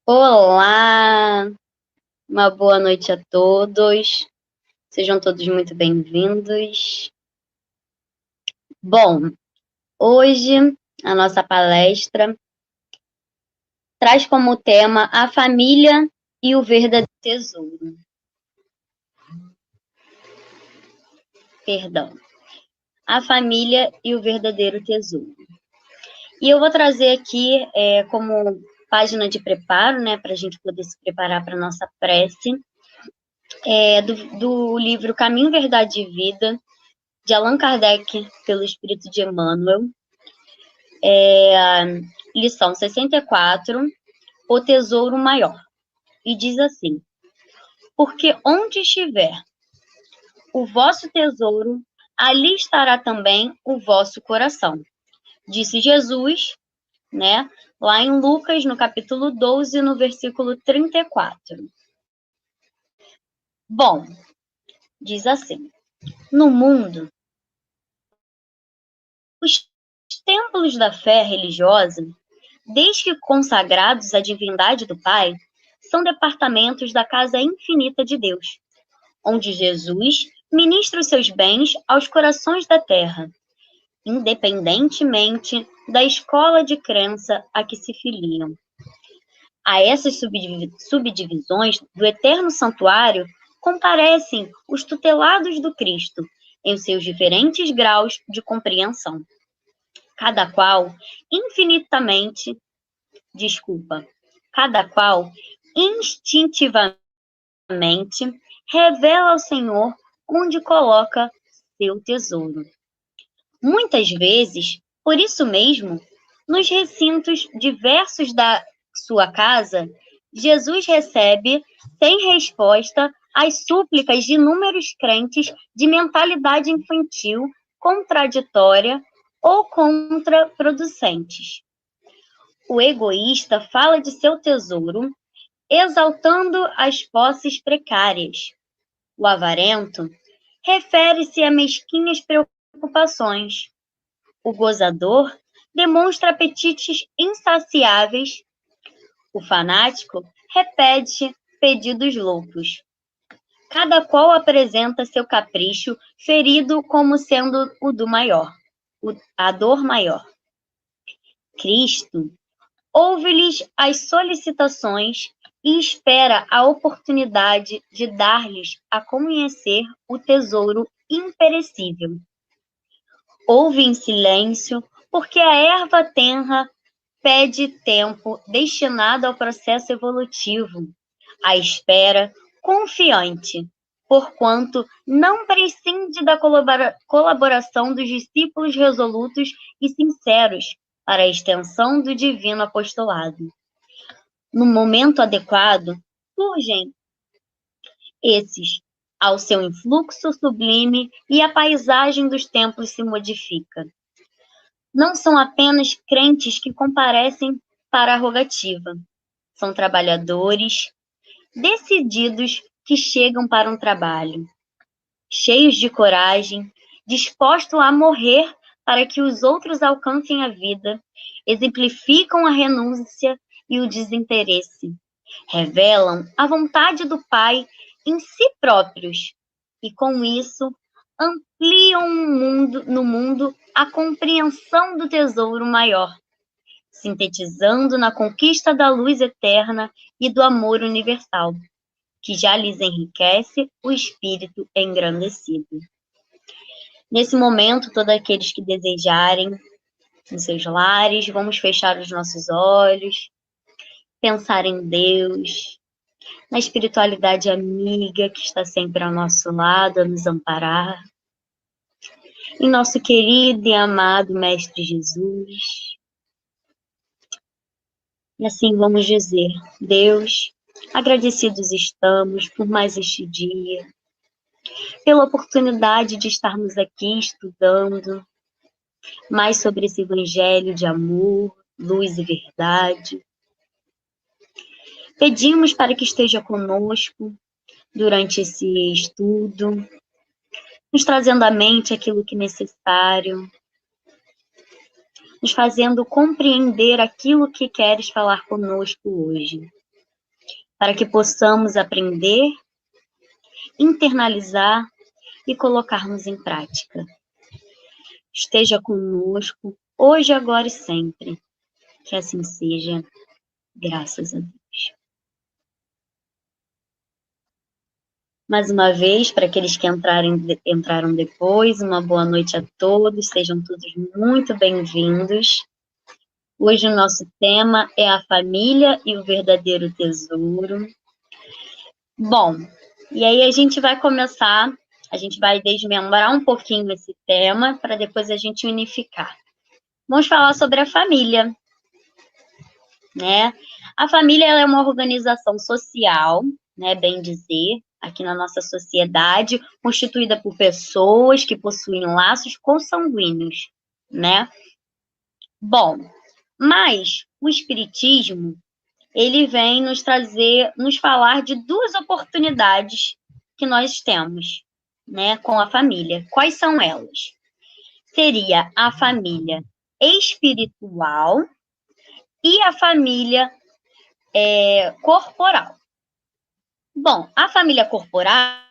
Olá, uma boa noite a todos. Sejam todos muito bem-vindos. Bom, hoje a nossa palestra traz como tema a família e o verdadeiro tesouro. Perdão. A família e o verdadeiro tesouro. E eu vou trazer aqui como página de preparo, né, para a gente poder se preparar para a nossa prece, do livro Caminho, Verdade e Vida, de Allan Kardec, pelo Espírito de Emmanuel, lição 64, O Tesouro Maior. E diz assim: porque onde estiver o vosso tesouro, ali estará também o vosso coração. Disse Jesus, né, lá em Lucas, no capítulo 12, no versículo 34. Bom, diz assim: no mundo, os templos da fé religiosa, desde que consagrados à divindade do Pai, são departamentos da casa infinita de Deus, onde Jesus ministra os seus bens aos corações da terra, independentemente da escola de crença a que se filiam. A essas subdivisões do eterno santuário comparecem os tutelados do Cristo, em seus diferentes graus de compreensão. Cada qual instintivamente revela ao Senhor onde coloca seu tesouro. Muitas vezes, por isso mesmo, nos recintos diversos da sua casa, Jesus recebe sem resposta as súplicas de inúmeros crentes de mentalidade infantil, contraditória ou contraproducentes. O egoísta fala de seu tesouro, exaltando as posses precárias. O avarento refere-se a mesquinhas preocupações. O gozador demonstra apetites insaciáveis. O fanático repete pedidos loucos. Cada qual apresenta seu capricho ferido como sendo o do maior, a dor maior. Cristo ouve-lhes as solicitações e espera a oportunidade de dar-lhes a conhecer o tesouro imperecível. Ouve em silêncio, porque a erva tenra pede tempo destinado ao processo evolutivo, à espera confiante, porquanto não prescinde da colaboração dos discípulos resolutos e sinceros para a extensão do divino apostolado. No momento adequado, surgem esses, ao seu influxo sublime, e a paisagem dos templos se modifica. Não são apenas crentes que comparecem para a rogativa, são trabalhadores decididos que chegam para um trabalho, cheios de coragem, dispostos a morrer para que os outros alcancem a vida, exemplificam a renúncia e o desinteresse, revelam a vontade do Pai em si próprios e, com isso, ampliam no mundo a compreensão do tesouro maior, sintetizando na conquista da luz eterna e do amor universal, que já lhes enriquece o espírito engrandecido. Nesse momento, todos aqueles que desejarem, em seus lares, vamos fechar os nossos olhos, pensar em Deus, na espiritualidade amiga que está sempre ao nosso lado, a nos amparar, em nosso querido e amado Mestre Jesus. E assim vamos dizer: Deus, agradecidos estamos por mais este dia, pela oportunidade de estarmos aqui estudando mais sobre esse evangelho de amor, luz e verdade. Pedimos para que esteja conosco durante esse estudo, nos trazendo à mente aquilo que é necessário, nos fazendo compreender aquilo que queres falar conosco hoje. para que possamos aprender, internalizar e colocarmos em prática. Esteja conosco, hoje, agora e sempre. Que assim seja, graças a Deus. Mais uma vez, para aqueles que entraram depois, uma boa noite a todos, sejam todos muito bem-vindos. Hoje o nosso tema é a família e o verdadeiro tesouro. Bom, e aí a gente vai começar, a gente vai desmembrar um pouquinho esse tema, para depois a gente unificar. Vamos falar sobre a família, né? A família ela é uma organização social, né, bem dizer, aqui na nossa sociedade, constituída por pessoas que possuem laços consanguíneos, né? Bom, mas o espiritismo, ele vem nos trazer, nos falar de duas oportunidades que nós temos, né, com a família. Quais são elas? Seria a família espiritual e a família corporal. Bom, a família corporal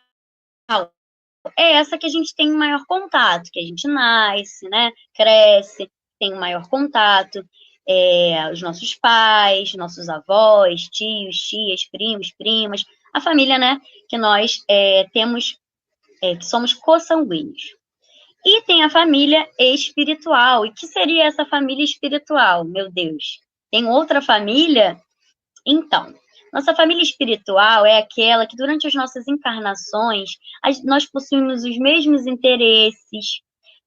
é essa que a gente tem maior contato, que a gente nasce, né, cresce, tem o maior contato, os nossos pais, nossos avós, tios, tias, primos, primas, a família, né, que nós temos, que somos consanguíneos. E tem a família espiritual. E que seria essa família espiritual? Meu Deus, tem outra família? Então, nossa família espiritual é aquela que durante as nossas encarnações, nós possuímos os mesmos interesses,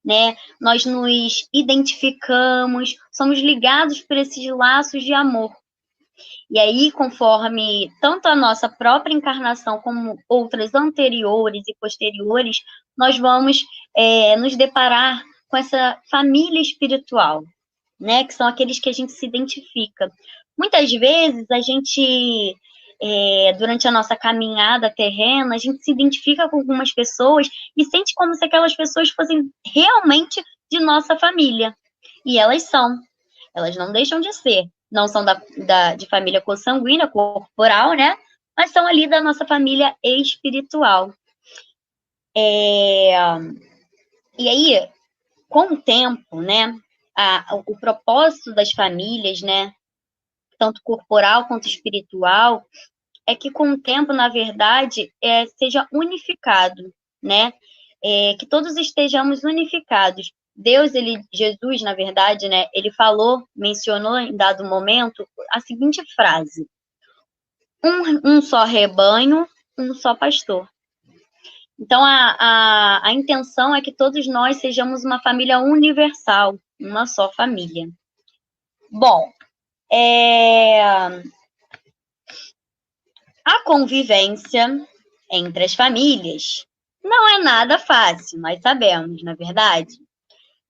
né? Nós nos identificamos, somos ligados por esses laços de amor. E aí, conforme tanto a nossa própria encarnação como outras anteriores e posteriores, nós vamos nos deparar com essa família espiritual, né? Que são aqueles que a gente se identifica. Muitas vezes a gente, durante a nossa caminhada terrena, a gente se identifica com algumas pessoas e sente como se aquelas pessoas fossem realmente de nossa família. E elas são. Elas não deixam de ser. Não são de família consanguínea, corporal, né? Mas são ali da nossa família espiritual. E aí, com o tempo, né? O propósito das famílias, né? Tanto corporal quanto espiritual, é que com o tempo, na verdade, seja unificado, né? Que todos estejamos unificados. Deus, Jesus, na verdade, né? Ele mencionou em dado momento a seguinte frase: um só rebanho, um só pastor. Então, a intenção é que todos nós sejamos uma família universal, uma só família. Bom, a convivência entre as famílias não é nada fácil, nós sabemos, na verdade.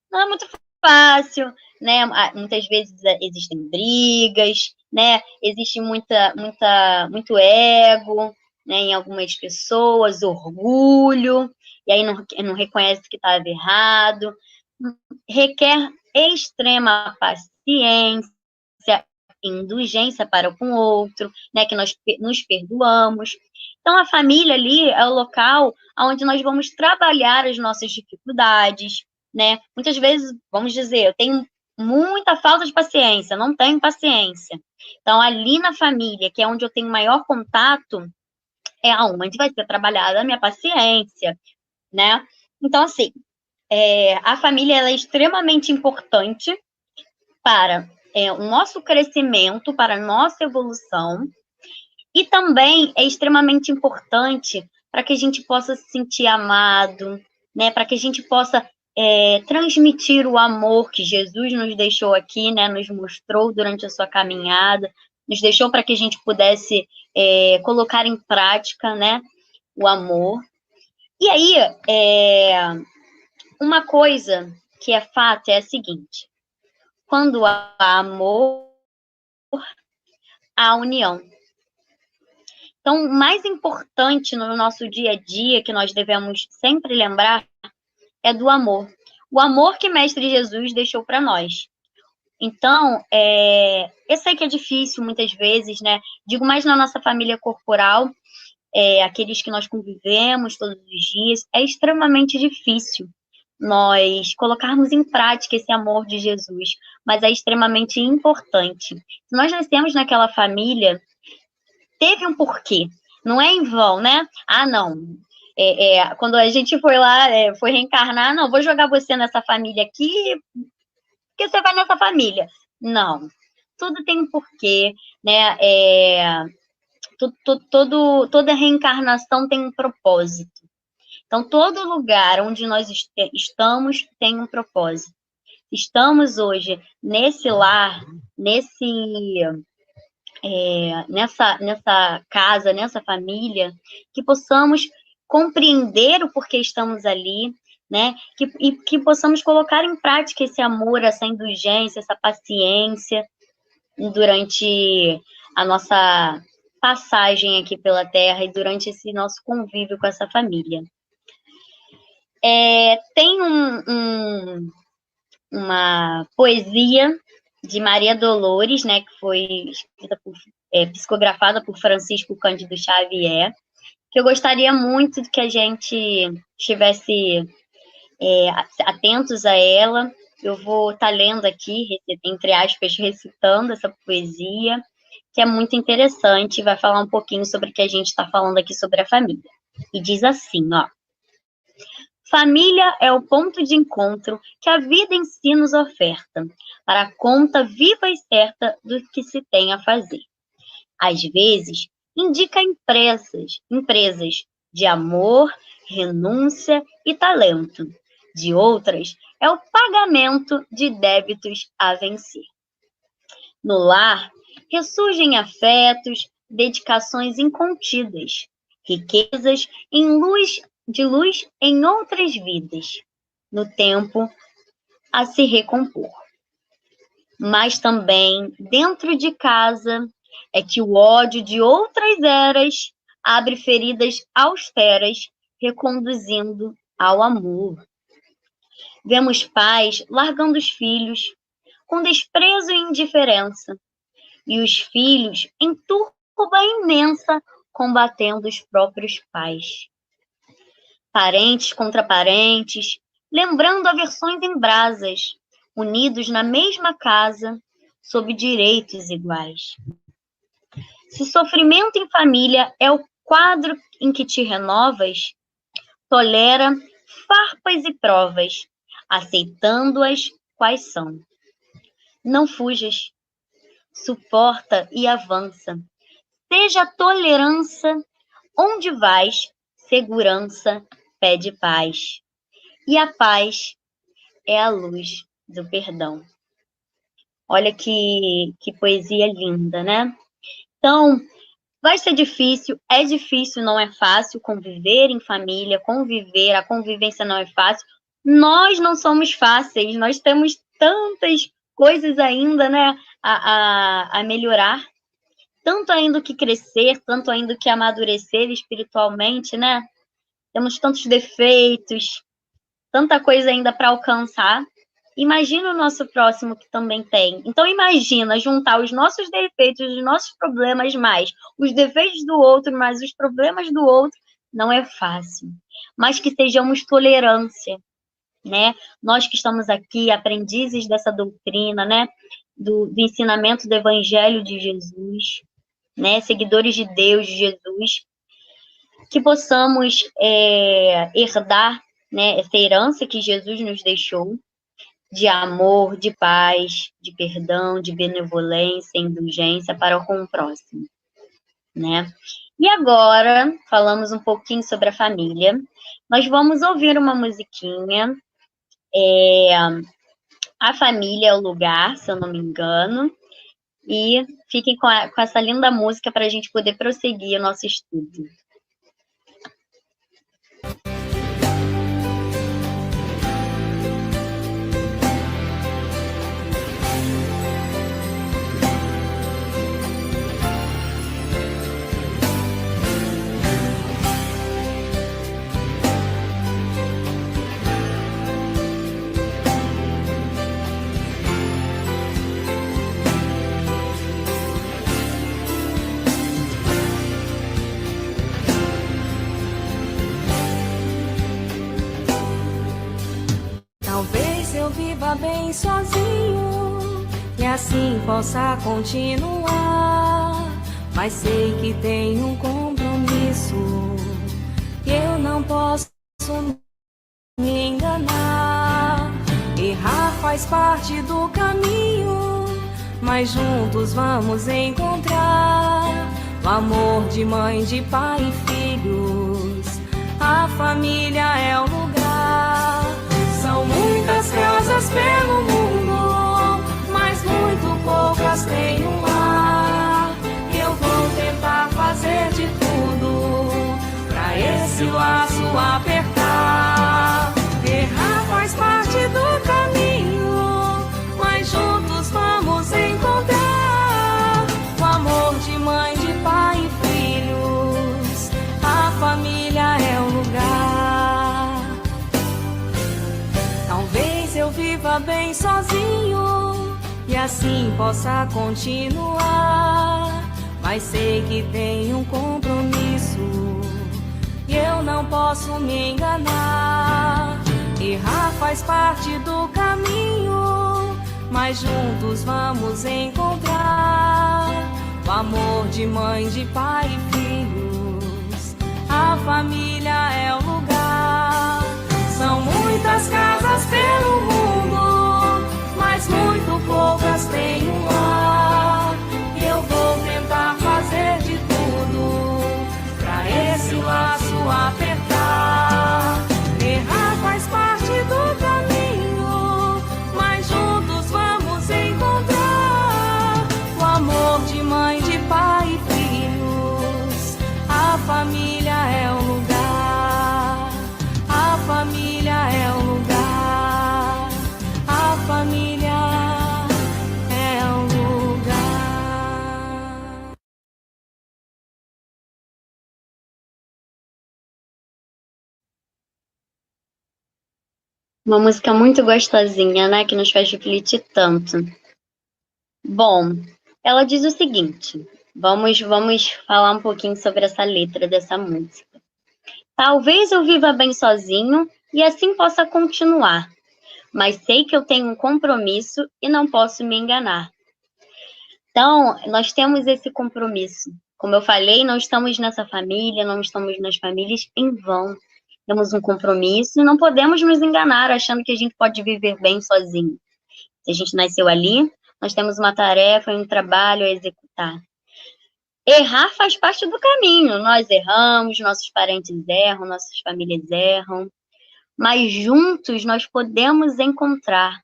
Não é muito fácil, né? Muitas vezes existem brigas, né? Existe muito ego, né? Em algumas pessoas, orgulho, e aí não reconhece que estava errado. Requer extrema paciência, indulgência para com o outro, né, que nós nos perdoamos. Então, a família ali é o local onde nós vamos trabalhar as nossas dificuldades, né? Muitas vezes, vamos dizer, eu tenho muita falta de paciência, não tenho paciência. Então, ali na família, que é onde eu tenho maior contato, é onde vai ser trabalhada a minha paciência, né? Então, assim, a família ela é extremamente importante para o nosso crescimento, para a nossa evolução, e também é extremamente importante para que a gente possa se sentir amado, né? Para que a gente possa transmitir o amor que Jesus nos deixou aqui, né? Nos mostrou durante a sua caminhada, nos deixou para que a gente pudesse colocar em prática, né? O amor. E aí, uma coisa que é fato é a seguinte: quando há amor, há união. Então, o mais importante no nosso dia a dia, que nós devemos sempre lembrar, é do amor. O amor que Mestre Jesus deixou para nós. Então, eu sei que é difícil muitas vezes, né? Digo mais na nossa família corporal, aqueles que nós convivemos todos os dias, é extremamente difícil nós colocarmos em prática esse amor de Jesus, mas é extremamente importante. Se nós nascemos naquela família, teve um porquê, não é em vão, né? Ah, não. Quando a gente foi lá, foi reencarnar, não, vou jogar você nessa família aqui, porque você vai nessa família. Não. Tudo tem um porquê, né? Toda reencarnação tem um propósito. Então, todo lugar onde nós estamos tem um propósito. Estamos hoje nesse lar, nessa casa, nessa família, que possamos compreender o porquê estamos ali, né? Que possamos colocar em prática esse amor, essa indulgência, essa paciência durante a nossa passagem aqui pela Terra e durante esse nosso convívio com essa família. Tem uma poesia de Maria Dolores, né, que foi escrita psicografada por Francisco Cândido Xavier, que eu gostaria muito que a gente estivesse atentos a ela. Eu vou estar lendo aqui, entre aspas, recitando essa poesia, que é muito interessante, vai falar um pouquinho sobre o que a gente está falando aqui sobre a família. E diz assim, ó. Família é o ponto de encontro que a vida em si nos oferta, para a conta viva e certa do que se tem a fazer. Às vezes, indica empresas de amor, renúncia e talento. De outras, é o pagamento de débitos a vencer. No lar, ressurgem afetos, dedicações incontidas, riquezas de luz em outras vidas, no tempo a se recompor. Mas também, dentro de casa, é que o ódio de outras eras abre feridas austeras, reconduzindo ao amor. Vemos pais largando os filhos, com desprezo e indiferença, e os filhos em turba imensa, combatendo os próprios pais. Parentes contra parentes, lembrando aversões em brasas, unidos na mesma casa, sob direitos iguais. Se sofrimento em família é o quadro em que te renovas, tolera farpas e provas, aceitando-as quais são. Não fujas, suporta e avança. Seja a tolerância onde vais, segurança pede paz. E a paz é a luz do perdão. Olha que poesia linda, né? Então, vai ser difícil, é difícil, não é fácil conviver em família, a convivência não é fácil. Nós não somos fáceis, nós temos tantas coisas ainda, né, a melhorar, tanto ainda que crescer, tanto ainda que amadurecer espiritualmente, né? Temos tantos defeitos, tanta coisa ainda para alcançar. Imagina o nosso próximo que também tem. Então, imagina juntar os nossos defeitos, os nossos problemas, mais os defeitos do outro, mais os problemas do outro. Não é fácil. Mas que sejamos tolerância, né? Nós que estamos aqui, aprendizes dessa doutrina, né? Do ensinamento do Evangelho de Jesus, né? Seguidores de Deus, de Jesus, que possamos herdar, né, essa herança que Jesus nos deixou, de amor, de paz, de perdão, de benevolência, indulgência para com o próximo, né? E agora, falamos um pouquinho sobre a família, nós vamos ouvir uma musiquinha, A Família é o Lugar, se eu não me engano, e fiquem com essa linda música para a gente poder prosseguir o nosso estudo. bem sozinho e assim possa continuar. Mas sei que tenho um compromisso e eu não posso me enganar. Errar faz parte do caminho, mas juntos vamos encontrar o amor de mãe, de pai e filhos. A família é o lugar. São muitas casas pelo mundo, mas muito poucas têm um lar. Eu vou tentar fazer de tudo pra esse laço apertar. Errar faz parte do caminho, mas juntos vamos encontrar o amor de mãe, de pai e filhos. A família é o lugar. Talvez eu viva bem sozinho e assim possa continuar, mas sei que tenho um compromisso e eu não posso me enganar. Errar faz parte do caminho, mas juntos vamos encontrar o amor de mãe, de pai e filhos. A família é o lugar. São muitas casas pelo mundo, mas muito poucas têm um lar. Eu vou tentar fazer de tudo pra esse laço apertar. Errar faz parte do caminho, mas juntos vamos encontrar o amor de mãe, de pai e filhos. A família é o lugar. A família é o lugar. A família é o lugar. Uma música muito gostosinha, né? Que nos faz refletir tanto. Bom, ela diz o seguinte. Vamos falar um pouquinho sobre essa letra dessa música. Talvez eu viva bem sozinho e assim possa continuar, mas sei que eu tenho um compromisso e não posso me enganar. Então, nós temos esse compromisso. Como eu falei, não estamos nessa família, não estamos nas famílias em vão. Temos um compromisso e não podemos nos enganar achando que a gente pode viver bem sozinho. Se a gente nasceu ali, nós temos uma tarefa, um trabalho a executar. Errar faz parte do caminho. Nós erramos, nossos parentes erram, nossas famílias erram. Mas juntos nós podemos encontrar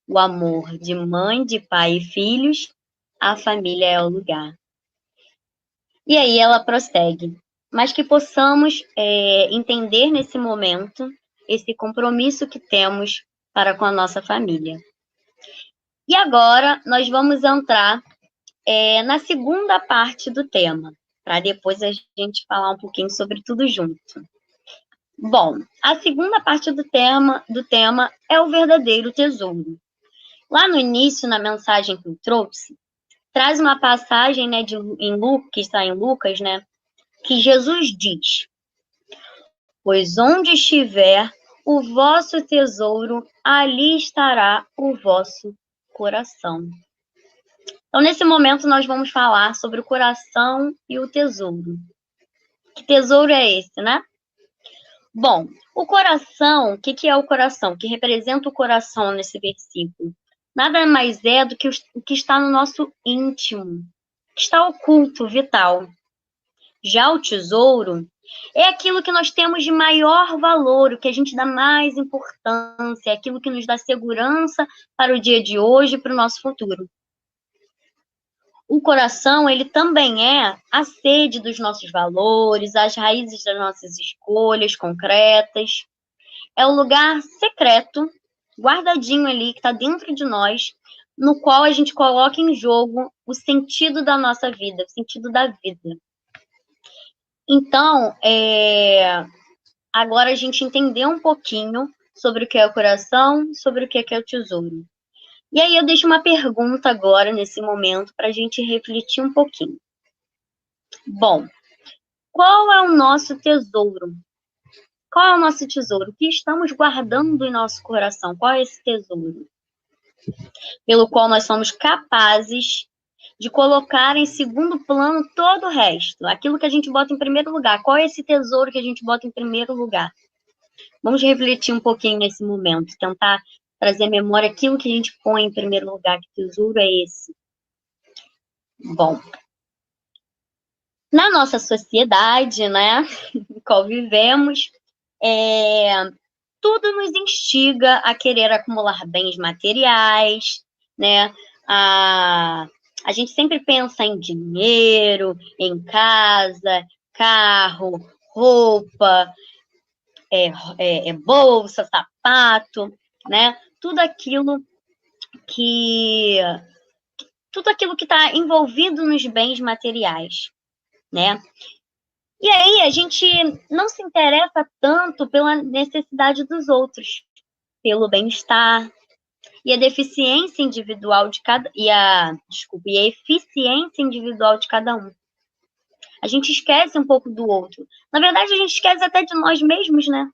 o amor de mãe, de pai e filhos. A família é o lugar. E aí ela prossegue. Mas que possamos entender nesse momento esse compromisso que temos para com a nossa família. E agora nós vamos entrar na segunda parte do tema, para depois a gente falar um pouquinho sobre tudo junto. Bom, a segunda parte do tema é o verdadeiro tesouro. Lá no início, na mensagem que eu trouxe, traz uma passagem, né, que está em Lucas, né, que Jesus diz: pois onde estiver o vosso tesouro, ali estará o vosso coração. Então, nesse momento, nós vamos falar sobre o coração e o tesouro. Que tesouro é esse, né? Bom, o coração, o que é o coração? O que representa o coração nesse versículo? Nada mais é do que o que está no nosso íntimo, que está oculto, vital. Já o tesouro é aquilo que nós temos de maior valor, o que a gente dá mais importância, é aquilo que nos dá segurança para o dia de hoje e para o nosso futuro. O coração, ele também é a sede dos nossos valores, as raízes das nossas escolhas concretas. É o lugar secreto, guardadinho ali, que está dentro de nós, no qual a gente coloca em jogo o sentido da nossa vida, o sentido da vida. Então, agora a gente entendeu um pouquinho sobre o que é o coração, sobre o que é o tesouro. E aí eu deixo uma pergunta agora, nesse momento, para a gente refletir um pouquinho. Bom, qual é o nosso tesouro? Qual é o nosso tesouro? O que estamos guardando em nosso coração? Qual é esse tesouro? pelo qual nós somos capazes de colocar em segundo plano todo o resto, aquilo que a gente bota em primeiro lugar. Qual é esse tesouro que a gente bota em primeiro lugar? Vamos refletir um pouquinho nesse momento, tentar trazer à memória aquilo que a gente põe em primeiro lugar. Que tesouro é esse? Bom, na nossa sociedade, né, em qual vivemos, tudo nos instiga a querer acumular bens materiais, né? A gente sempre pensa em dinheiro, em casa, carro, roupa, bolsa, sapato, né? Tudo aquilo que está envolvido nos bens materiais, né? E aí a gente não se interessa tanto pela necessidade dos outros, pelo bem-estar e a deficiência individual de cada e a eficiência individual de cada um. A gente esquece um pouco do outro. Na verdade, a gente esquece até de nós mesmos, né?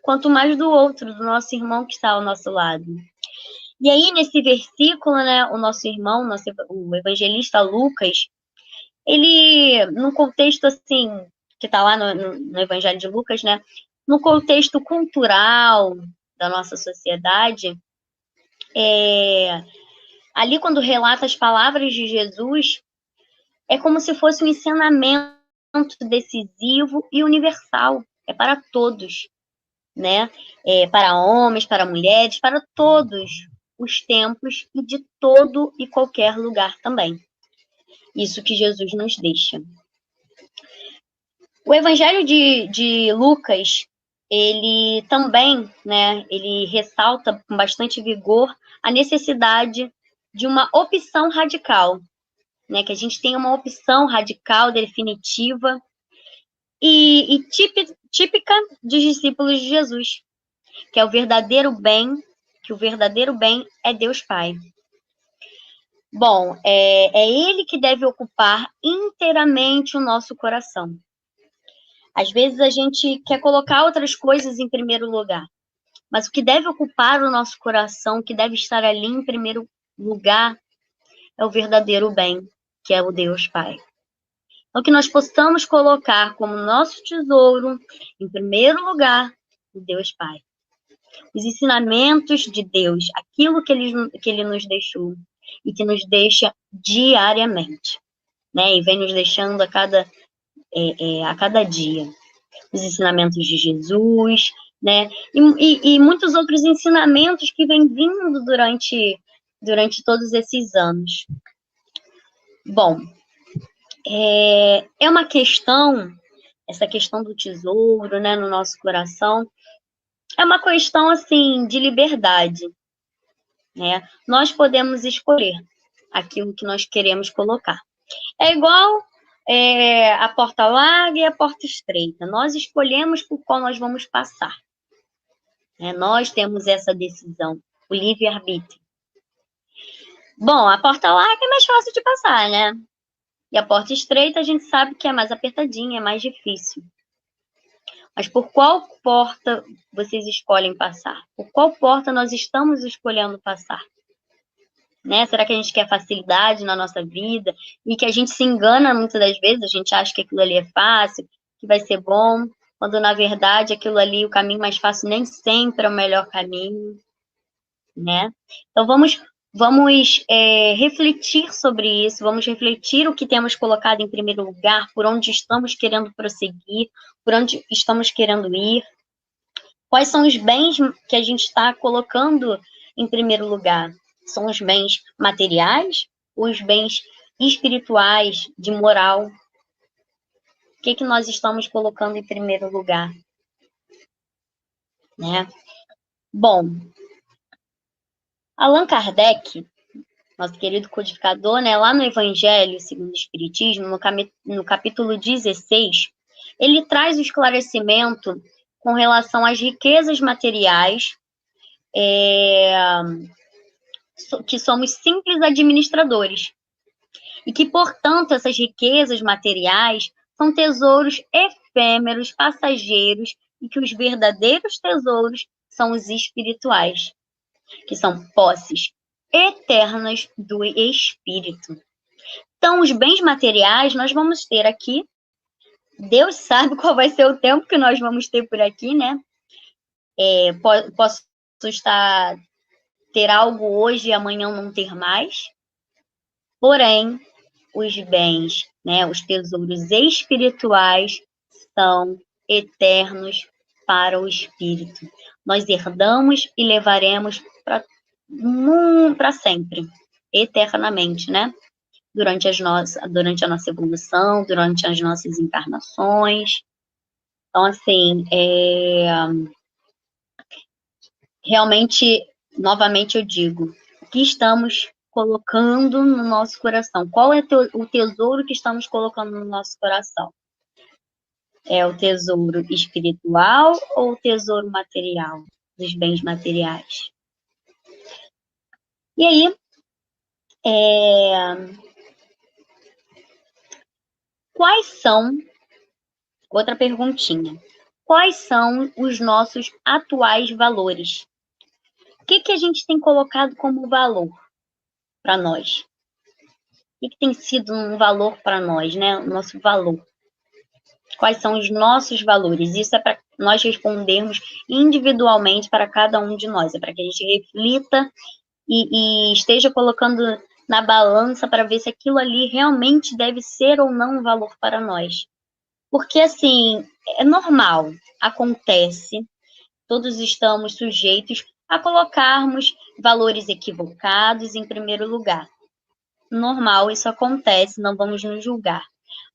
Quanto mais do outro, do nosso irmão que está ao nosso lado. E aí, nesse versículo, né, o nosso irmão, o evangelista Lucas, ele, num contexto assim, que está lá no Evangelho de Lucas, né, no contexto cultural da nossa sociedade, ali quando relata as palavras de Jesus, é como se fosse um ensinamento decisivo e universal, é para todos, né, para homens, para mulheres, para todos os tempos e de todo e qualquer lugar também. Isso que Jesus nos deixa. O Evangelho de Lucas, ele também, né, ele ressalta com bastante vigor a necessidade de uma opção radical, né, que a gente tenha uma opção radical, definitiva e típica dos discípulos de Jesus, que é o verdadeiro bem, que o verdadeiro bem é Deus Pai. Bom, é Ele que deve ocupar inteiramente o nosso coração. Às vezes a gente quer colocar outras coisas em primeiro lugar, mas o que deve ocupar o nosso coração, o que deve estar ali em primeiro lugar, é o verdadeiro bem, que é o Deus Pai. Então, que nós possamos colocar como nosso tesouro, em primeiro lugar, o Deus Pai. Os ensinamentos de Deus, aquilo que Ele nos deixou e que nos deixa diariamente, né? E vem nos deixando a cada dia. Os ensinamentos de Jesus, né? E muitos outros ensinamentos que vêm vindo durante todos esses anos. Bom, é uma questão, essa questão do tesouro, né, no nosso coração, é uma questão, assim, de liberdade, né? Nós podemos escolher aquilo que nós queremos colocar. É igual a porta larga e a porta estreita. Nós escolhemos por qual nós vamos passar. Né? Nós temos essa decisão, o livre-arbítrio. Bom, a porta larga é mais fácil de passar, né? E a porta estreita a gente sabe que é mais apertadinha, é mais difícil. Mas por qual porta vocês escolhem passar? Por qual porta nós estamos escolhendo passar? Né? Será que a gente quer facilidade na nossa vida e que a gente se engana muitas das vezes, a gente acha que aquilo ali é fácil, que vai ser bom, quando na verdade aquilo ali, o caminho mais fácil nem sempre é o melhor caminho, né? Então vamos refletir sobre isso, vamos refletir o que temos colocado em primeiro lugar, por onde estamos querendo prosseguir, por onde estamos querendo ir, quais são os bens que a gente está colocando em primeiro lugar. São os bens materiais ou os bens espirituais, de moral? O que nós estamos colocando em primeiro lugar? Né? Bom, Allan Kardec, nosso querido codificador, né, lá no Evangelho segundo o Espiritismo, no capítulo 16, ele traz o esclarecimento com relação às riquezas materiais, que somos simples administradores. E que, portanto, essas riquezas materiais são tesouros efêmeros, passageiros, e que os verdadeiros tesouros são os espirituais, que são posses eternas do Espírito. Então, os bens materiais nós vamos ter aqui. Deus sabe qual vai ser o tempo que nós vamos ter por aqui, né? Posso ter algo hoje e amanhã não ter mais. Porém, os bens, né, os tesouros espirituais são eternos para o Espírito. Nós herdamos e levaremos para sempre, eternamente, né? Durante a nossa evolução, durante as nossas encarnações. Então, assim, realmente, novamente eu digo, o que estamos colocando no nosso coração? Qual é o tesouro que estamos colocando no nosso coração? É o tesouro espiritual ou o tesouro material, dos bens materiais? E aí, quais são, outra perguntinha, quais são os nossos atuais valores? O que a gente tem colocado como valor para nós? O que tem sido um valor para nós, né? O nosso valor. Quais são os nossos valores? Isso é para nós respondermos individualmente para cada um de nós. É para que a gente reflita e esteja colocando na balança para ver se aquilo ali realmente deve ser ou não um valor para nós. Porque, assim, é normal, acontece, todos estamos sujeitos a colocarmos valores equivocados em primeiro lugar. Normal, isso acontece, não vamos nos julgar.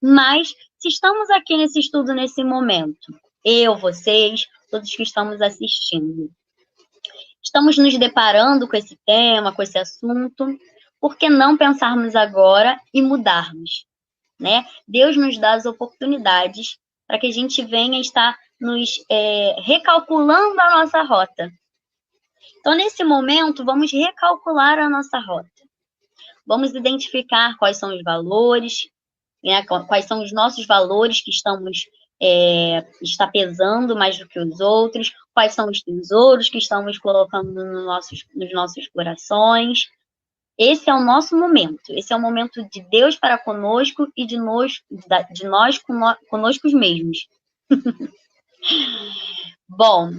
Mas, se estamos aqui nesse estudo, nesse momento, eu, vocês, todos que estamos assistindo, estamos nos deparando com esse tema, com esse assunto, por que não pensarmos agora e mudarmos, né? Deus nos dá as oportunidades para que a gente venha estar nos recalculando a nossa rota. Então, nesse momento, vamos recalcular a nossa rota. Vamos identificar quais são os valores, né? Quais são os nossos valores que está pesando mais do que os outros, quais são os tesouros que estamos colocando nos nossos corações. Esse é o nosso momento, esse é o momento de Deus para conosco e de nós conosco mesmos. Bom,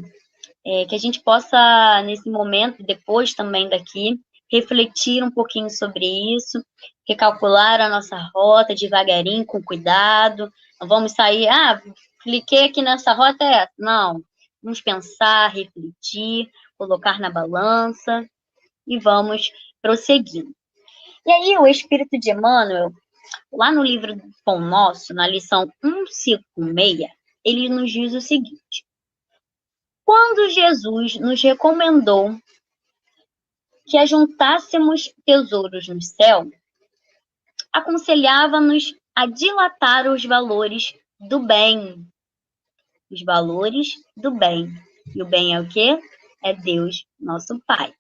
que a gente possa, nesse momento, depois também daqui, refletir um pouquinho sobre isso, recalcular a nossa rota devagarinho, com cuidado. Não vamos sair, cliquei aqui nessa rota, não. Vamos pensar, refletir, colocar na balança e vamos prosseguindo. E aí, o Espírito de Emmanuel, lá no livro do Pão Nosso, na lição 156, ele nos diz o seguinte: quando Jesus nos recomendou que ajuntássemos tesouros no céu, aconselhava-nos a dilatar os valores do bem. Os valores do bem. E o bem é o quê? É Deus, nosso Pai.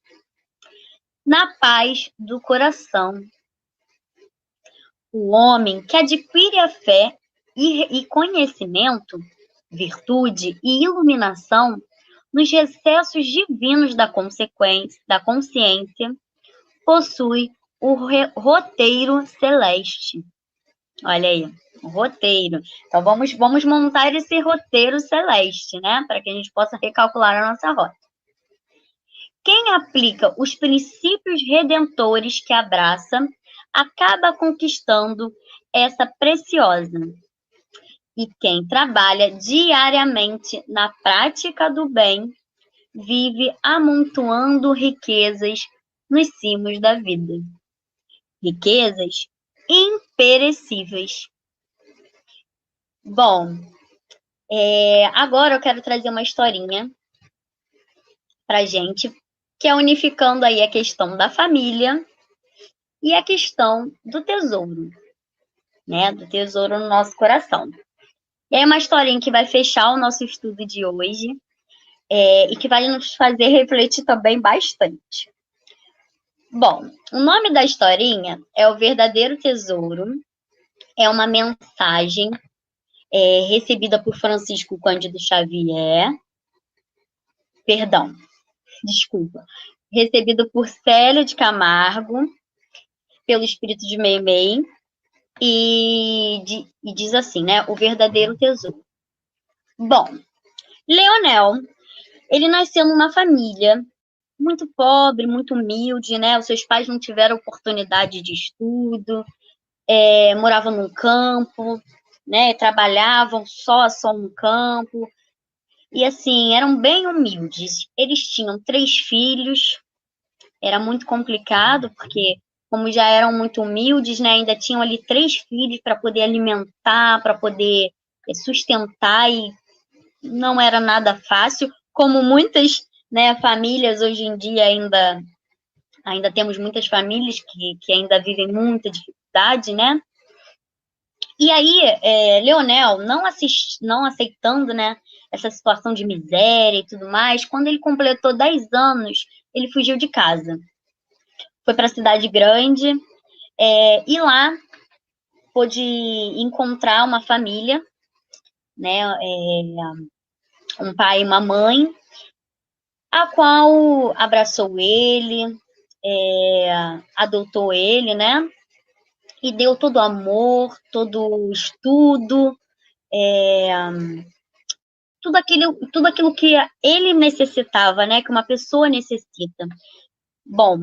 Na paz do coração. O homem que adquire a fé e conhecimento, virtude e iluminação nos recessos divinos da consciência, possui o roteiro celeste. Olha aí, o roteiro. Então, vamos montar esse roteiro celeste, né? Para que a gente possa recalcular a nossa rota. Quem aplica os princípios redentores que abraça, acaba conquistando essa preciosa. E quem trabalha diariamente na prática do bem, vive amontoando riquezas nos cimos da vida. Riquezas imperecíveis. Bom, agora eu quero trazer uma historinha pra gente, que é unificando aí a questão da família e a questão do tesouro, né? Do tesouro no nosso coração. E é uma historinha que vai fechar o nosso estudo de hoje e que vai nos fazer refletir também bastante. Bom, o nome da historinha é O Verdadeiro Tesouro. É uma mensagem recebida por Francisco Cândido Xavier. Perdão, desculpa. recebido por Célia de Camargo, pelo espírito de Meimei, e diz assim, né? O verdadeiro tesouro. Bom, Leonel, ele nasceu numa família muito pobre, muito humilde, né? Os seus pais não tiveram oportunidade de estudo, moravam num campo, né? Trabalhavam só no campo. E assim, eram bem humildes. Eles tinham 3 filhos. Era muito complicado, porque como já eram muito humildes, né? Ainda tinham ali 3 filhos para poder alimentar, para poder sustentar, e não era nada fácil, como muitas, né, famílias hoje em dia ainda temos muitas famílias que ainda vivem muita dificuldade, né? E aí, Leonel, não aceitando, né, essa situação de miséria e tudo mais, quando ele completou 10 anos, ele fugiu de casa. Foi para a cidade grande, e lá pôde encontrar uma família, né, um pai e uma mãe, a qual abraçou ele, adotou ele, né? E deu todo o amor, todo o estudo, tudo aquilo que ele necessitava, né? Que uma pessoa necessita. Bom,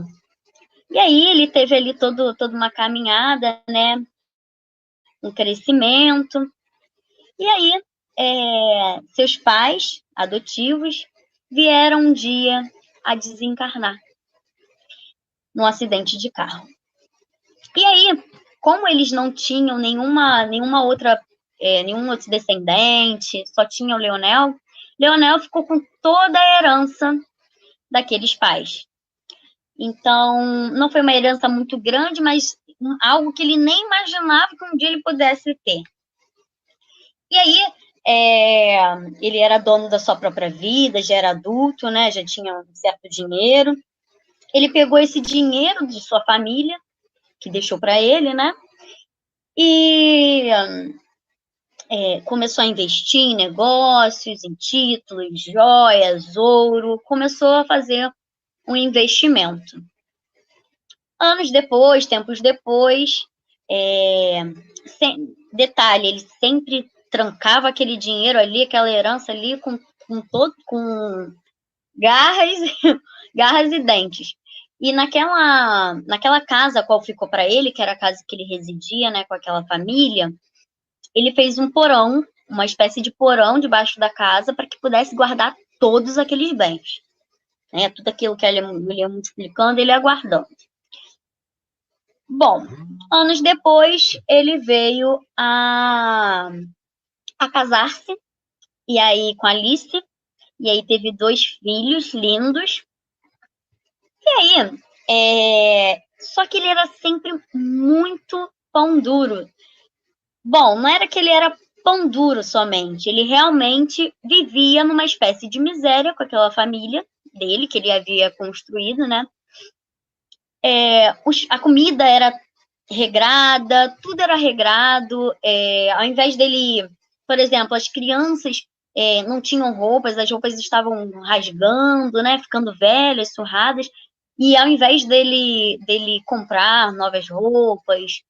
e aí ele teve ali toda uma caminhada, né? Um crescimento. E aí, seus pais adotivos vieram um dia a desencarnar num acidente de carro. E aí, como eles não tinham nenhum outro descendente, só tinha o Leonel, Leonel ficou com toda a herança daqueles pais. Então, não foi uma herança muito grande, mas algo que ele nem imaginava que um dia ele pudesse ter. E aí, ele era dono da sua própria vida, já era adulto, né? Já tinha um certo dinheiro. Ele pegou esse dinheiro de sua família, que deixou para ele, né? E começou a investir em negócios, em títulos, joias, ouro, começou a fazer um investimento. Anos depois, tempos depois, detalhe, ele sempre trancava aquele dinheiro ali, aquela herança ali com garras, garras e dentes. E naquela casa a qual ficou para ele, que era a casa que ele residia, né, com aquela família, ele fez um porão, uma espécie de porão debaixo da casa para que pudesse guardar todos aqueles bens. Né? Tudo aquilo que ele ia multiplicando, ele ia guardando. Bom, anos depois, ele veio a casar-se, e aí com Alice, e aí teve 2 filhos lindos. E aí, só que ele era sempre muito pão duro. Bom, não era que ele era pão duro somente, ele realmente vivia numa espécie de miséria com aquela família dele, que ele havia construído, né? A comida era regrada, tudo era regrado, ao invés dele, por exemplo, as crianças não tinham roupas, as roupas estavam rasgando, né? Ficando velhas, surradas, e ao invés dele comprar novas roupas,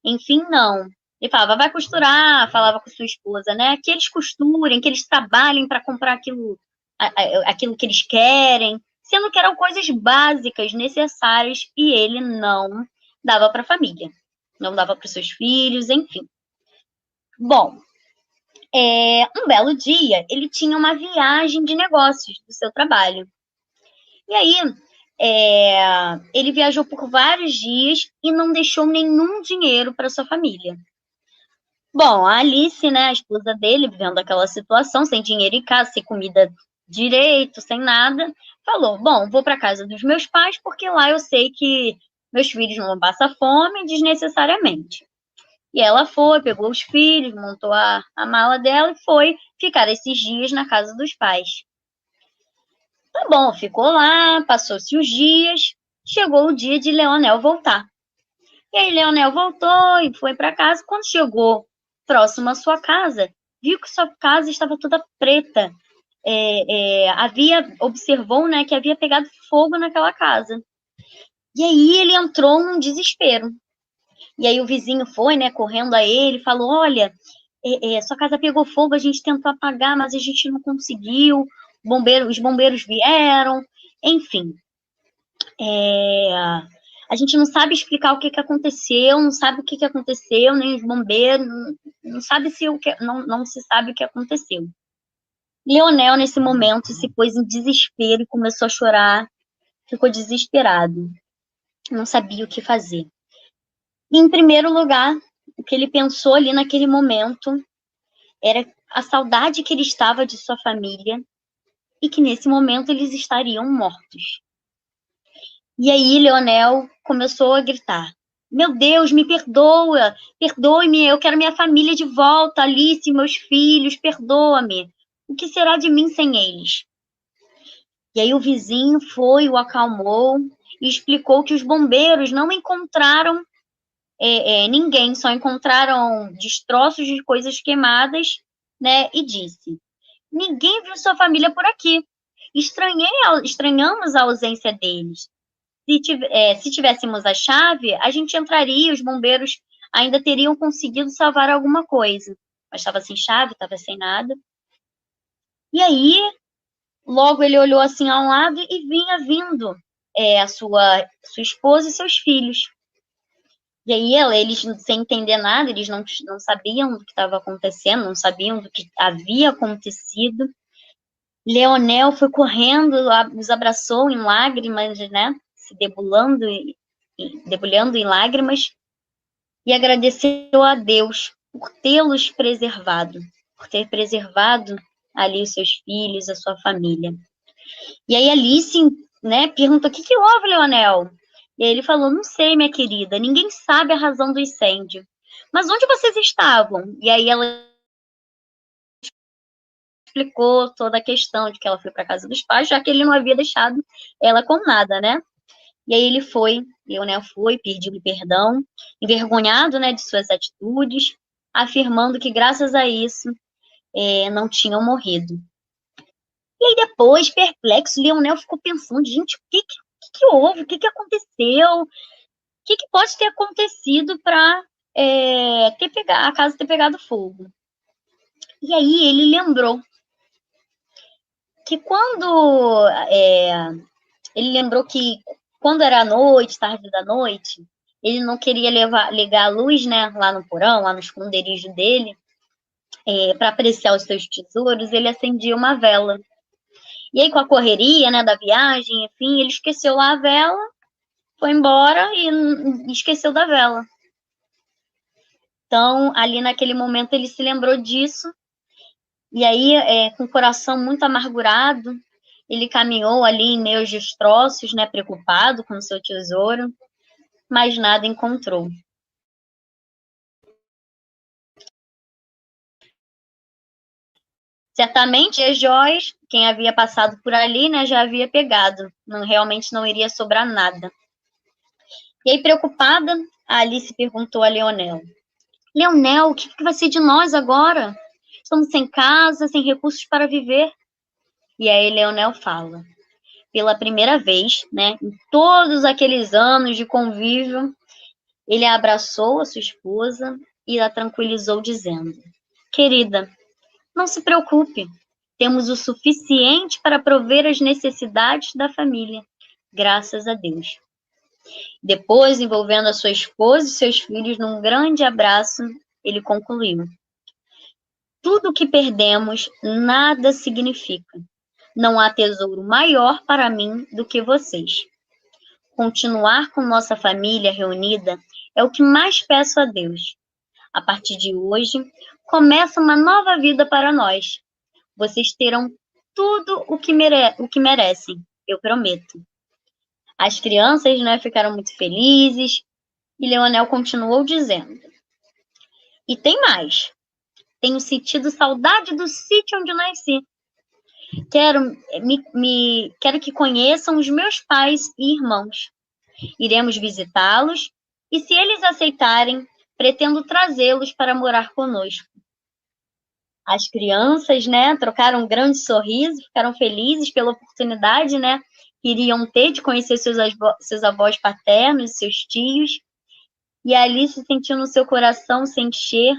enfim, não. Ele falava, vai costurar, falava com sua esposa, né? Que eles costurem, que eles trabalhem para comprar aquilo que eles querem, sendo que eram coisas básicas, necessárias, e ele não dava para a família, não dava para os seus filhos, enfim. Bom, um belo dia, ele tinha uma viagem de negócios do seu trabalho. E aí, ele viajou por vários dias e não deixou nenhum dinheiro para sua família. Bom, a Alice, né, a esposa dele, vendo aquela situação, sem dinheiro em casa, sem comida direito, sem nada, falou, bom, vou para casa dos meus pais, porque lá eu sei que meus filhos não vão passar fome desnecessariamente. E ela foi, pegou os filhos, montou a mala dela e foi ficar esses dias na casa dos pais. Tá bom, ficou lá, passou-se os dias, chegou o dia de Leonel voltar. E aí Leonel voltou e foi para casa. Quando chegou próximo à sua casa, viu que sua casa estava toda preta, observou, né, que havia pegado fogo naquela casa. E aí ele entrou num desespero. E aí o vizinho foi, né, correndo a ele, falou: olha, sua casa pegou fogo, a gente tentou apagar, mas a gente não conseguiu. Os bombeiros vieram, enfim. A gente não sabe explicar o que aconteceu, não sabe o que aconteceu, nem os bombeiros, não sabe não se sabe o que aconteceu. Leonel, nesse momento, se pôs em desespero e começou a chorar, ficou desesperado, não sabia o que fazer. E, em primeiro lugar, o que ele pensou ali naquele momento era a saudade que ele estava de sua família e que nesse momento eles estariam mortos. E aí Leonel começou a gritar: meu Deus, me perdoa, perdoe-me, eu quero minha família de volta, Alice, meus filhos, perdoa-me. O que será de mim sem eles? E aí o vizinho foi, o acalmou e explicou que os bombeiros não encontraram ninguém, só encontraram destroços de coisas queimadas, né? E disse: ninguém viu sua família por aqui. Estranhamos a ausência deles. Se tivéssemos a chave, a gente entraria, os bombeiros ainda teriam conseguido salvar alguma coisa. Mas estava sem chave, estava sem nada. E aí, logo ele olhou assim a um lado e vinha vindo a sua esposa e seus filhos. E aí, eles, sem entender nada, eles não sabiam do que estava acontecendo, não sabiam do que havia acontecido. Leonel foi correndo, os abraçou em lágrimas, né? Se debulhando em lágrimas, e agradeceu a Deus por tê-los preservado, por ter preservado ali os seus filhos, a sua família. E aí Alice, né, perguntou: o que houve, Leonel? E aí ele falou: não sei, minha querida, ninguém sabe a razão do incêndio. Mas onde vocês estavam? E aí ela explicou toda a questão de que ela foi para a casa dos pais, já que ele não havia deixado ela com nada, né? E aí Leonel foi, pediu perdão, envergonhado, né, de suas atitudes, afirmando que graças a isso não tinham morrido. E aí depois, perplexo, Leonel ficou pensando: gente, o que houve? O que aconteceu? O que pode ter acontecido para a casa ter pegado fogo? E aí ele lembrou que quando era noite, tarde da noite, ele não queria ligar a luz, né, lá no porão, lá no esconderijo dele, para apreciar os seus tesouros, ele acendia uma vela. E aí, com a correria, né, da viagem, enfim, ele esqueceu lá a vela, foi embora e esqueceu da vela. Então, ali naquele momento, ele se lembrou disso, e aí, com o coração muito amargurado, ele caminhou ali em meio aos destroços, né, preocupado com o seu tesouro, mas nada encontrou. Certamente as joias, quem havia passado por ali, né, já havia pegado. Realmente não iria sobrar nada. E aí, preocupada, a Alice perguntou a Leonel: Leonel, o que vai ser de nós agora? Estamos sem casa, sem recursos para viver. E aí Leonel fala: pela primeira vez, né, em todos aqueles anos de convívio, ele abraçou a sua esposa e a tranquilizou, dizendo: querida, não se preocupe, temos o suficiente para prover as necessidades da família, graças a Deus. Depois, envolvendo a sua esposa e seus filhos num grande abraço, ele concluiu: tudo o que perdemos nada significa. Não há tesouro maior para mim do que vocês. Continuar com nossa família reunida é o que mais peço a Deus. A partir de hoje, começa uma nova vida para nós. Vocês terão tudo o que merecem, eu prometo. As crianças, né, ficaram muito felizes e Leonel continuou dizendo: e tem mais. Tenho sentido saudade do sítio onde nasci. Quero que conheçam os meus pais e irmãos. Iremos visitá-los e, se eles aceitarem, pretendo trazê-los para morar conosco. As crianças, né, trocaram um grande sorriso, ficaram felizes pela oportunidade, né, que iriam ter de conhecer seus avós paternos, seus tios, e Alice sentiu no seu coração se encher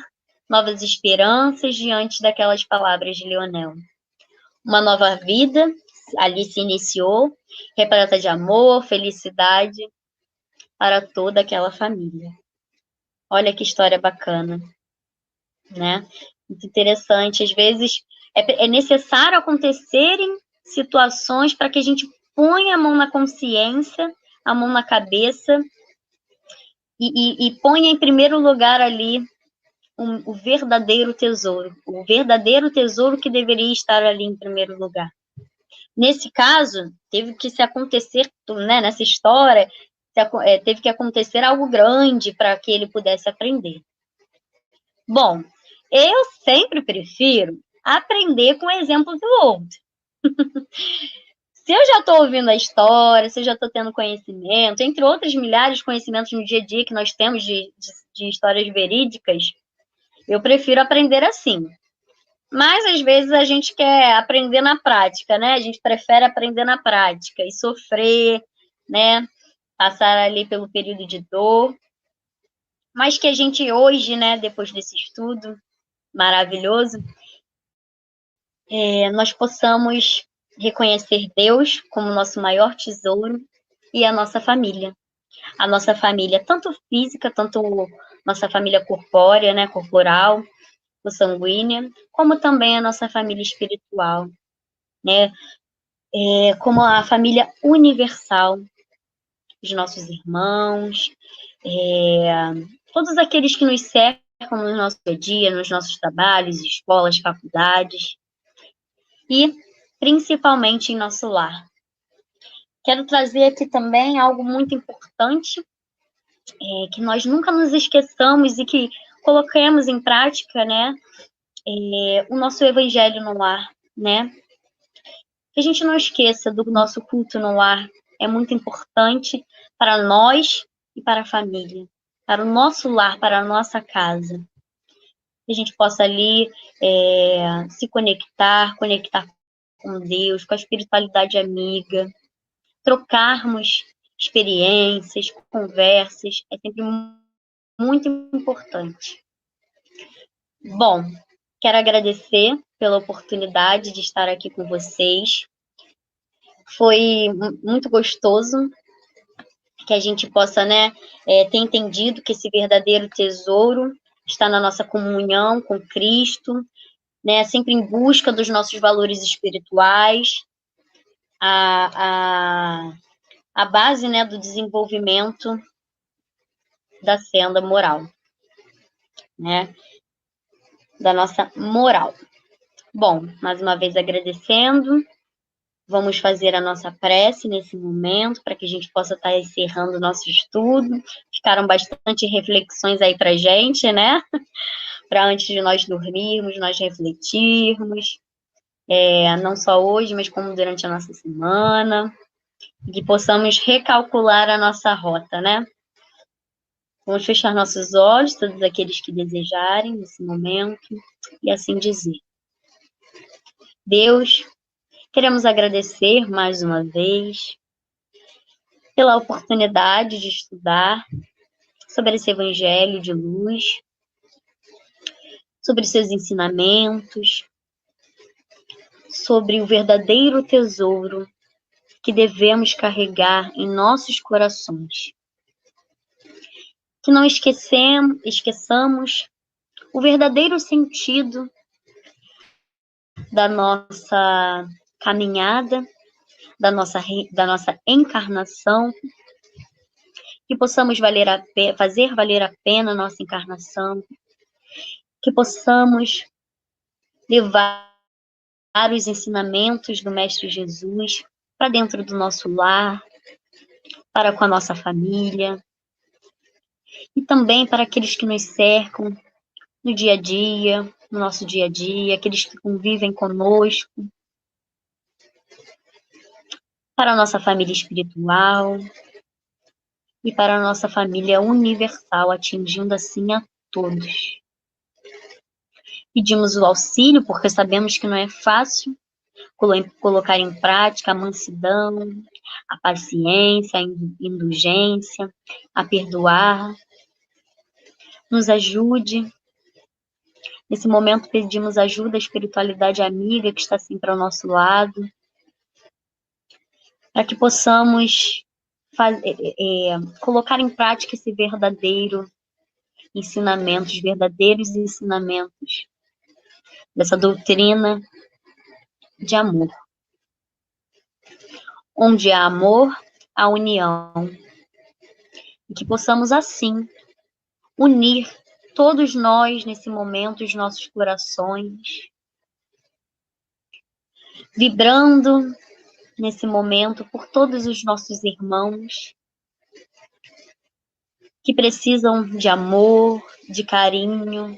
novas esperanças diante daquelas palavras de Leonel. Uma nova vida ali se iniciou, repleta de amor, felicidade para toda aquela família. Olha que história bacana, né? Muito interessante. Às vezes é necessário acontecerem situações para que a gente ponha a mão na consciência, a mão na cabeça e ponha em primeiro lugar ali o verdadeiro tesouro que deveria estar ali em primeiro lugar. Nesse caso, teve que se acontecer, né, nessa história, teve que acontecer algo grande para que ele pudesse aprender. Bom, eu sempre prefiro aprender com o exemplo do outro. Se eu já estou ouvindo a história, se eu já estou tendo conhecimento, entre outros milhares de conhecimentos no dia a dia que nós temos de histórias verídicas, eu prefiro aprender assim. Mas, às vezes, a gente quer aprender na prática, né? A gente prefere aprender na prática e sofrer, né? Passar ali pelo período de dor. Mas que a gente hoje, né, depois desse estudo maravilhoso, nós possamos reconhecer Deus como nosso maior tesouro e a nossa família. A nossa família, tanto física, tanto nossa família corpórea, né, corporal, sanguínea, como também a nossa família espiritual, né? Como a família universal, os nossos irmãos, todos aqueles que nos cercam no nosso dia a dia, nos nossos trabalhos, escolas, faculdades, e principalmente em nosso lar. Quero trazer aqui também algo muito importante, que nós nunca nos esqueçamos e que coloquemos em prática, né? O nosso evangelho no lar, né? Que a gente não esqueça do nosso culto no lar. É muito importante para nós e para a família, para o nosso lar, para a nossa casa. Que a gente possa ali se conectar com Deus, com a espiritualidade amiga, trocarmos experiências, conversas, é sempre muito importante. Bom, quero agradecer pela oportunidade de estar aqui com vocês. Foi muito gostoso que a gente possa, né, ter entendido que esse verdadeiro tesouro está na nossa comunhão com Cristo, né, sempre em busca dos nossos valores espirituais, a base, né, do desenvolvimento da senda moral, né, da nossa moral. Bom, mais uma vez agradecendo, vamos fazer a nossa prece nesse momento, para que a gente possa estar encerrando o nosso estudo. Ficaram bastante reflexões aí para a gente, né? Para antes de nós dormirmos, nós refletirmos, não só hoje, mas como durante a nossa semana, e que possamos recalcular a nossa rota, né? Vamos fechar nossos olhos, todos aqueles que desejarem, nesse momento, e assim dizer. Deus, queremos agradecer mais uma vez pela oportunidade de estudar sobre esse evangelho de luz, sobre seus ensinamentos, sobre o verdadeiro tesouro que devemos carregar em nossos corações. Que não esqueçamos o verdadeiro sentido da nossa caminhada, da nossa encarnação, que possamos fazer valer a pena a nossa encarnação, que possamos levar os ensinamentos do Mestre Jesus para dentro do nosso lar, para com a nossa família, e também para aqueles que nos cercam no dia a dia, no nosso dia a dia, aqueles que convivem conosco, para a nossa família espiritual e para a nossa família universal, atingindo assim a todos. Pedimos o auxílio, porque sabemos que não é fácil colocar em prática a mansidão, a paciência, a indulgência, a perdoar. Nos ajude. Nesse momento, pedimos ajuda à espiritualidade amiga que está sempre ao nosso lado, para que possamos colocar em prática esse verdadeiro ensinamento, os verdadeiros ensinamentos dessa doutrina de amor. Onde há amor, há união. E que possamos, assim, unir todos nós, nesse momento, os nossos corações, vibrando nesse momento por todos os nossos irmãos que precisam de amor, de carinho.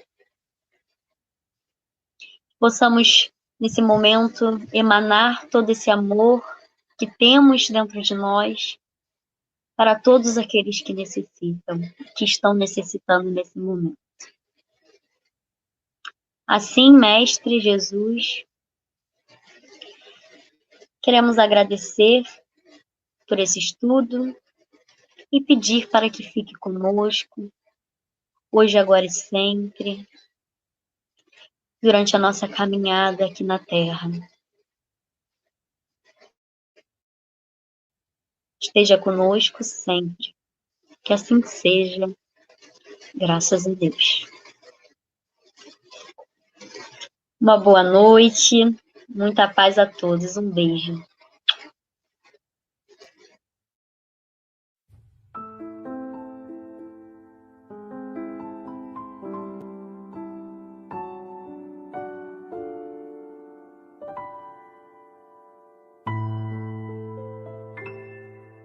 Possamos, nesse momento, emanar todo esse amor que temos dentro de nós para todos aqueles que necessitam, que estão necessitando nesse momento. Assim, Mestre Jesus, queremos agradecer por esse estudo e pedir para que fique conosco, hoje, agora e sempre, durante a nossa caminhada aqui na Terra. Esteja conosco sempre. Que assim seja, graças a Deus. Uma boa noite, muita paz a todos, um beijo.